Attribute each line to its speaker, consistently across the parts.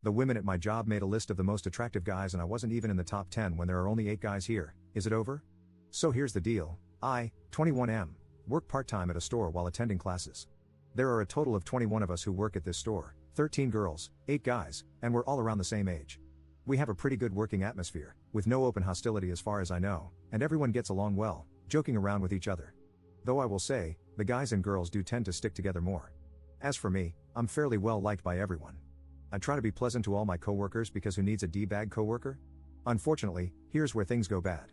Speaker 1: The women at my job made a list of the most attractive guys and I wasn't even in the top 10 when there are only 8 guys here. Is it over? So here's the deal. I, 21M, work part-time at a store while attending classes. There are a total of 21 of us who work at this store, 13 girls, 8 guys, and we're all around the same age. We have a pretty good working atmosphere, with no open hostility as far as I know, and everyone gets along well, joking around with each other. Though I will say, the guys and girls do tend to stick together more. As for me, I'm fairly well liked by everyone. I try to be pleasant to all my coworkers because who needs a D-bag coworker? Unfortunately, here's where things go bad.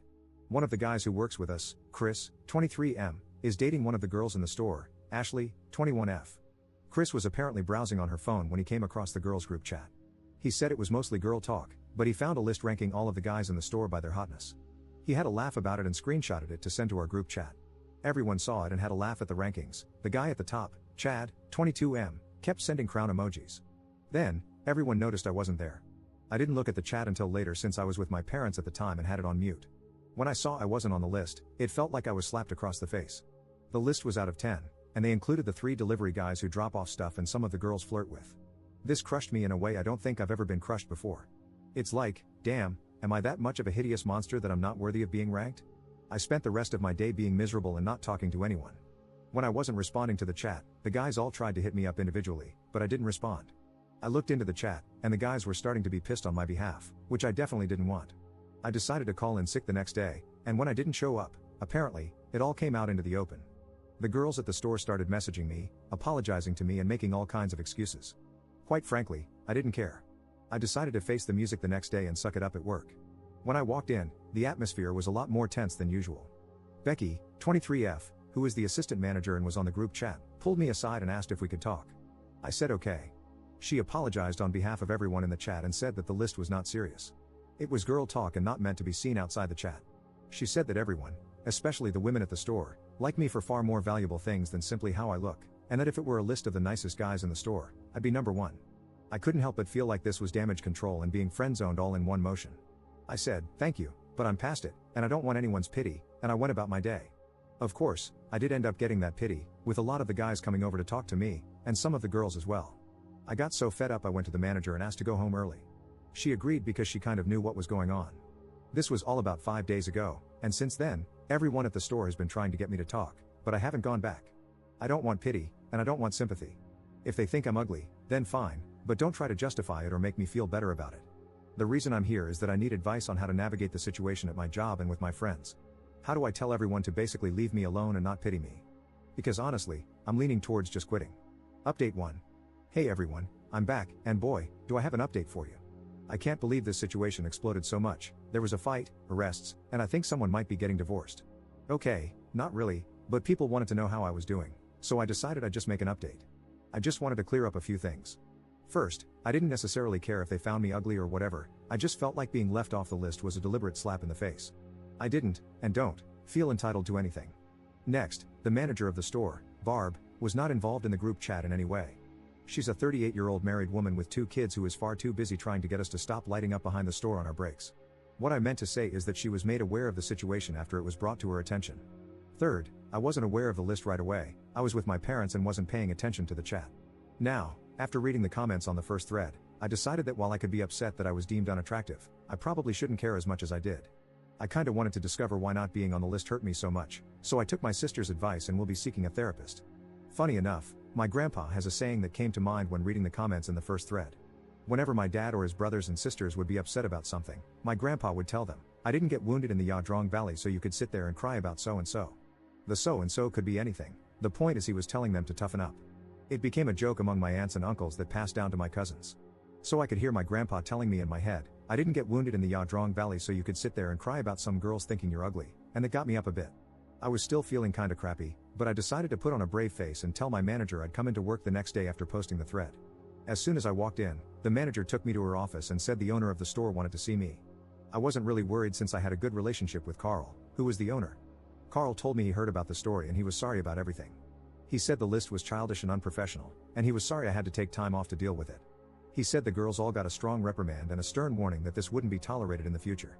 Speaker 1: One of the guys who works with us, Chris, 23M, is dating one of the girls in the store, Ashley, 21F. Chris was apparently browsing on her phone when he came across the girls' group chat. He said it was mostly girl talk, but he found a list ranking all of the guys in the store by their hotness. He had a laugh about it and screenshotted it to send to our group chat. Everyone saw it and had a laugh at the rankings. The guy at the top, Chad, 22M, kept sending crown emojis. Then, everyone noticed I wasn't there. I didn't look at the chat until later since I was with my parents at the time and had it on mute. When I saw I wasn't on the list, it felt like I was slapped across the face. The list was out of 10, and they included the 3 delivery guys who drop off stuff and some of the girls flirt with. This crushed me in a way I don't think I've ever been crushed before. It's like, damn, am I that much of a hideous monster that I'm not worthy of being ranked? I spent the rest of my day being miserable and not talking to anyone. When I wasn't responding to the chat, the guys all tried to hit me up individually, but I didn't respond. I looked into the chat, and the guys were starting to be pissed on my behalf, which I definitely didn't want. I decided to call in sick the next day, and when I didn't show up, apparently, it all came out into the open. The girls at the store started messaging me, apologizing to me and making all kinds of excuses. Quite frankly, I didn't care. I decided to face the music the next day and suck it up at work. When I walked in, the atmosphere was a lot more tense than usual. Becky, 23F, who is the assistant manager and was on the group chat, pulled me aside and asked if we could talk. I said okay. She apologized on behalf of everyone in the chat and said that the list was not serious. It was girl talk and not meant to be seen outside the chat. She said that everyone, especially the women at the store, like me for far more valuable things than simply how I look, and that if it were a list of the nicest guys in the store, I'd be number 1. I couldn't help but feel like this was damage control and being friend-zoned all in one motion. I said, thank you, but I'm past it, and I don't want anyone's pity, and I went about my day. Of course, I did end up getting that pity, with a lot of the guys coming over to talk to me, and some of the girls as well. I got so fed up I went to the manager and asked to go home early. She agreed because she kind of knew what was going on. This was all about 5 days ago, and since then, everyone at the store has been trying to get me to talk, but I haven't gone back. I don't want pity, and I don't want sympathy. If they think I'm ugly, then fine, but don't try to justify it or make me feel better about it. The reason I'm here is that I need advice on how to navigate the situation at my job and with my friends. How do I tell everyone to basically leave me alone and not pity me? Because honestly, I'm leaning towards just quitting. Update 1. Hey everyone, I'm back, and boy, do I have an update for you. I can't believe this situation exploded so much. There was a fight, arrests, and I think someone might be getting divorced. Okay, not really, but people wanted to know how I was doing, so I decided I'd just make an update. I just wanted to clear up a few things. First, I didn't necessarily care if they found me ugly or whatever, I just felt like being left off the list was a deliberate slap in the face. I didn't, and don't, feel entitled to anything. Next, the manager of the store, Barb, was not involved in the group chat in any way. She's a 38-year-old married woman with 2 kids who is far too busy trying to get us to stop lighting up behind the store on our breaks. What I meant to say is that she was made aware of the situation after it was brought to her attention. Third, I wasn't aware of the list right away, I was with my parents and wasn't paying attention to the chat. Now, after reading the comments on the first thread, I decided that while I could be upset that I was deemed unattractive, I probably shouldn't care as much as I did. I kinda wanted to discover why not being on the list hurt me so much, so I took my sister's advice and will be seeking a therapist. Funny enough, my grandpa has a saying that came to mind when reading the comments in the first thread. Whenever my dad or his brothers and sisters would be upset about something, my grandpa would tell them, I didn't get wounded in the Yadrong Valley so you could sit there and cry about so-and-so. The so-and-so could be anything, the point is he was telling them to toughen up. It became a joke among my aunts and uncles that passed down to my cousins. So I could hear my grandpa telling me in my head, I didn't get wounded in the Yadrong Valley so you could sit there and cry about some girls thinking you're ugly, and that got me up a bit. I was still feeling kinda crappy, but I decided to put on a brave face and tell my manager I'd come into work the next day after posting the thread. As soon as I walked in, the manager took me to her office and said the owner of the store wanted to see me. I wasn't really worried since I had a good relationship with Carl, who was the owner. Carl told me he heard about the story and he was sorry about everything. He said the list was childish and unprofessional, and he was sorry I had to take time off to deal with it. He said the girls all got a strong reprimand and a stern warning that this wouldn't be tolerated in the future.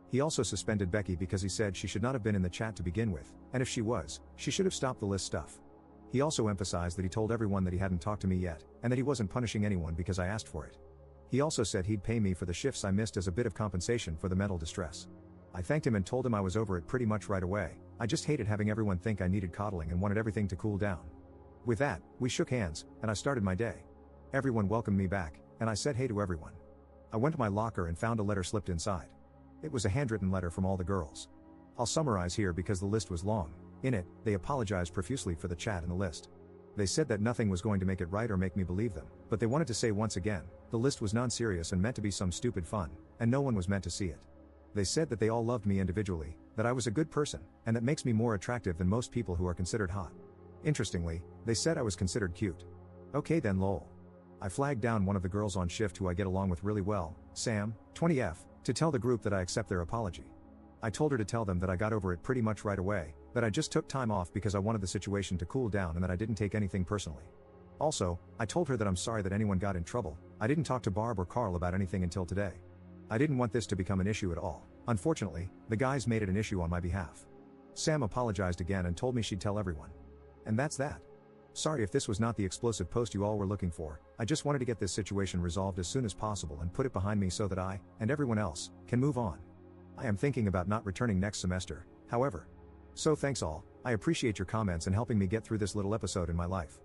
Speaker 1: He also suspended Becky because he said she should not have been in the chat to begin with, and if she was, she should have stopped the list stuff. He also emphasized that he told everyone that he hadn't talked to me yet, and that he wasn't punishing anyone because I asked for it. He also said he'd pay me for the shifts I missed as a bit of compensation for the mental distress. I thanked him and told him I was over it pretty much right away. I just hated having everyone think I needed coddling and wanted everything to cool down. With that, we shook hands, and I started my day. Everyone welcomed me back, and I said hey to everyone. I went to my locker and found a letter slipped inside. It was a handwritten letter from all the girls. I'll summarize here because the list was long. In it, they apologized profusely for the chat in the list. They said that nothing was going to make it right or make me believe them, but they wanted to say once again, the list was non-serious and meant to be some stupid fun, and no one was meant to see it. They said that they all loved me individually, that I was a good person, and that makes me more attractive than most people who are considered hot. Interestingly, they said I was considered cute. Okay then lol. I flagged down one of the girls on shift who I get along with really well, Sam, 20F, to tell the group that I accept their apology. I told her to tell them that I got over it pretty much right away, that I just took time off because I wanted the situation to cool down and that I didn't take anything personally. Also, I told her that I'm sorry that anyone got in trouble. I didn't talk to Barb or Carl about anything until today. I didn't want this to become an issue at all. Unfortunately, the guys made it an issue on my behalf. Sam apologized again and told me she'd tell everyone. And that's that. Sorry if this was not the explosive post you all were looking for. I just wanted to get this situation resolved as soon as possible and put it behind me so that I, and everyone else, can move on. I am thinking about not returning next semester, however. So thanks all, I appreciate your comments and helping me get through this little episode in my life.